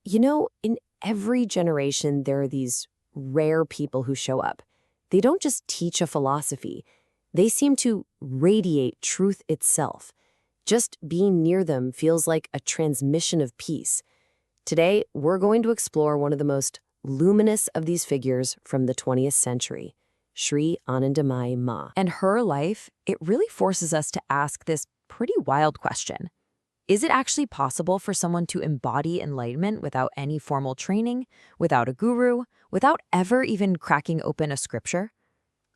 In every generation, there are these rare people who show up. They don't just teach a philosophy, they seem to radiate truth itself. Just being near them feels like a transmission of peace. Today, we're going to explore one of the most luminous of these figures from the 20th century, Sri Anandamayi Ma. And her life, it really forces us to ask this pretty wild question. Is it actually possible for someone to embody enlightenment without any formal training, without a guru, without ever even cracking open a scripture?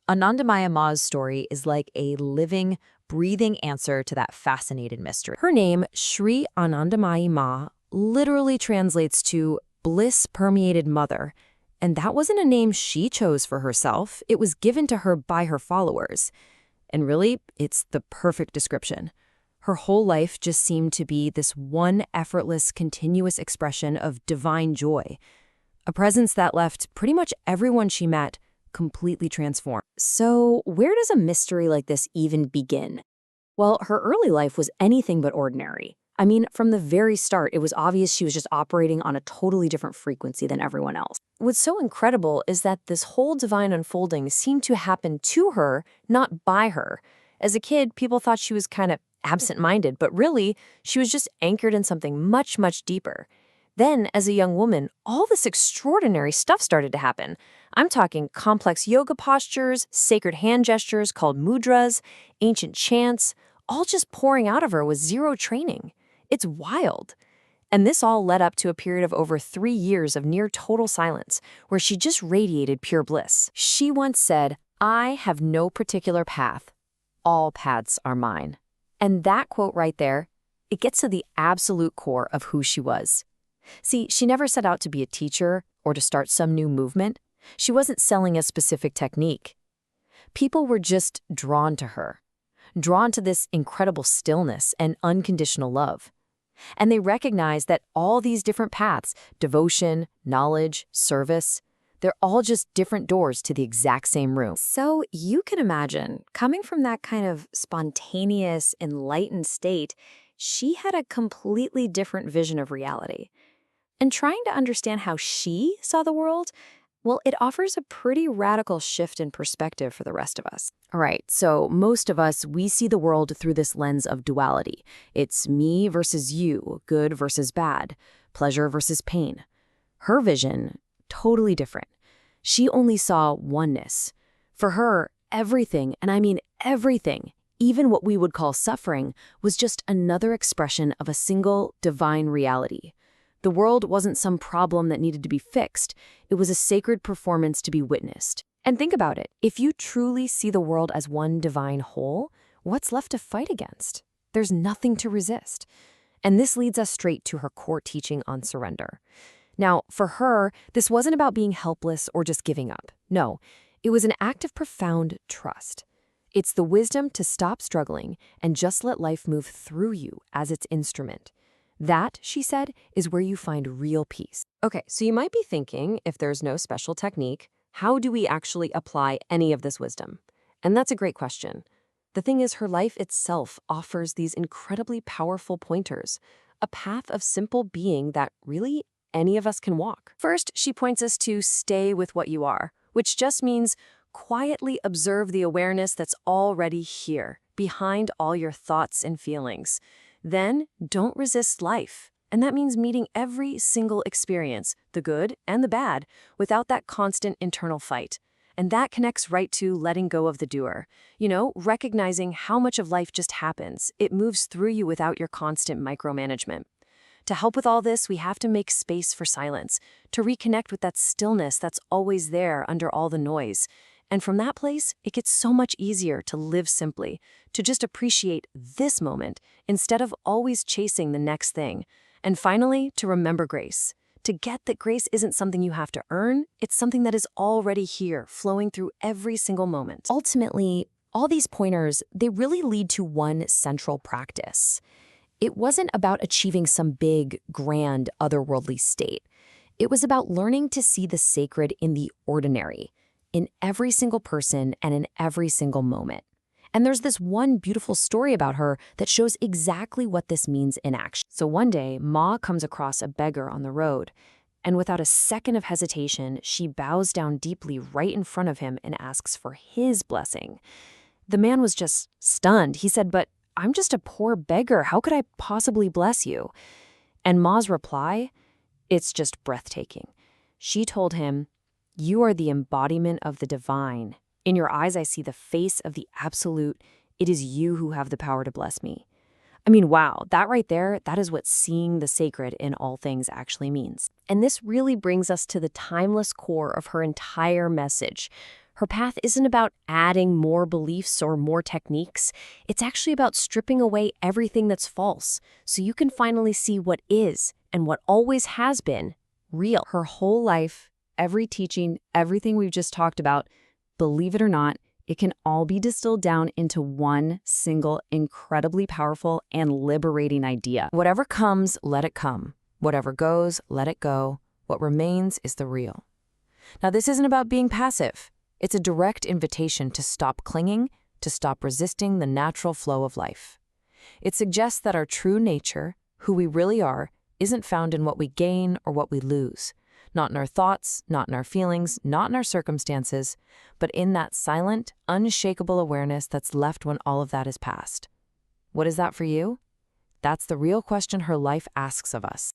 Anandamayi Ma's story is like a living, breathing answer to that fascinating mystery. Her name, Sri Anandamayi Ma, literally translates to bliss-permeated mother, and that wasn't a name she chose for herself. It was given to her by her followers. And really, it's the perfect description. Her whole life just seemed to be this one effortless, continuous expression of divine joy, a presence that left pretty much everyone she met completely transformed. So where does a mystery like this even begin? Well, her early life was anything but ordinary. I mean, from the very start, it was obvious she was just operating on a totally different frequency than everyone else. What's so incredible is that this whole divine unfolding seemed to happen to her, not by her. As a kid, people thought she was kind of absent-minded, but really, she was just anchored in something much, much deeper. Then, as a young woman, all this extraordinary stuff started to happen. I'm talking complex yoga postures, sacred hand gestures called mudras, ancient chants, all just pouring out of her with zero training. It's wild. And this all led up to a period of over 3 years of near total silence, where she just radiated pure bliss. She once said, "I have no particular path. All paths are mine." And that quote right there, it gets to the absolute core of who she was. See, she never set out to be a teacher or to start some new movement. She wasn't selling a specific technique. People were just drawn to her, drawn to this incredible stillness and unconditional love. And they recognized that all these different paths, devotion, knowledge, service, they're all just different doors to the exact same room. So you can imagine, coming from that kind of spontaneous, enlightened state, she had a completely different vision of reality. And trying to understand how she saw the world, well, it offers a pretty radical shift in perspective for the rest of us. All right, so most of us, we see the world through this lens of duality. It's me versus you, good versus bad, pleasure versus pain. Her vision, totally different. She only saw oneness. For her, everything, and I mean everything, even what we would call suffering, was just another expression of a single divine reality. The world wasn't some problem that needed to be fixed. It was a sacred performance to be witnessed. And think about it. If you truly see the world as one divine whole, what's left to fight against? There's nothing to resist. And this leads us straight to her core teaching on surrender. Now, for her, this wasn't about being helpless or just giving up. No, it was an act of profound trust. It's the wisdom to stop struggling and just let life move through you as its instrument. That, she said, is where you find real peace. Okay, so you might be thinking, if there's no special technique, how do we actually apply any of this wisdom? And that's a great question. The thing is, her life itself offers these incredibly powerful pointers, a path of simple being that really any of us can walk. First, she points us to stay with what you are, which just means quietly observe the awareness that's already here, behind all your thoughts and feelings. Then, don't resist life. And that means meeting every single experience, the good and the bad, without that constant internal fight. And that connects right to letting go of the doer. Recognizing how much of life just happens. It moves through you without your constant micromanagement. To help with all this, we have to make space for silence, to reconnect with that stillness that's always there under all the noise. And from that place, it gets so much easier to live simply, to just appreciate this moment instead of always chasing the next thing. And finally, to remember grace. To get that grace isn't something you have to earn, it's something that is already here, flowing through every single moment. Ultimately, all these pointers, they really lead to one central practice. It wasn't about achieving some big, grand, otherworldly state. It was about learning to see the sacred in the ordinary, in every single person and in every single moment. And there's this one beautiful story about her that shows exactly what this means in action. So one day, Ma comes across a beggar on the road, and without a second of hesitation, she bows down deeply right in front of him and asks for his blessing. The man was just stunned. He said, "But I'm just a poor beggar. How could I possibly bless you?" And Ma's reply, it's just breathtaking. She told him, "You are the embodiment of the divine. In your eyes, I see the face of the absolute. It is you who have the power to bless me." I mean, wow, that right there, that is what seeing the sacred in all things actually means. And this really brings us to the timeless core of her entire message. Her path isn't about adding more beliefs or more techniques. It's actually about stripping away everything that's false, so you can finally see what is, and what always has been, real. Her whole life, every teaching, everything we've just talked about, believe it or not, it can all be distilled down into one single, incredibly powerful and liberating idea. Whatever comes, let it come. Whatever goes, let it go. What remains is the real. Now, this isn't about being passive. It's a direct invitation to stop clinging, to stop resisting the natural flow of life. It suggests that our true nature, who we really are, isn't found in what we gain or what we lose. Not in our thoughts, not in our feelings, not in our circumstances, but in that silent, unshakable awareness that's left when all of that is past. What is that for you? That's the real question her life asks of us.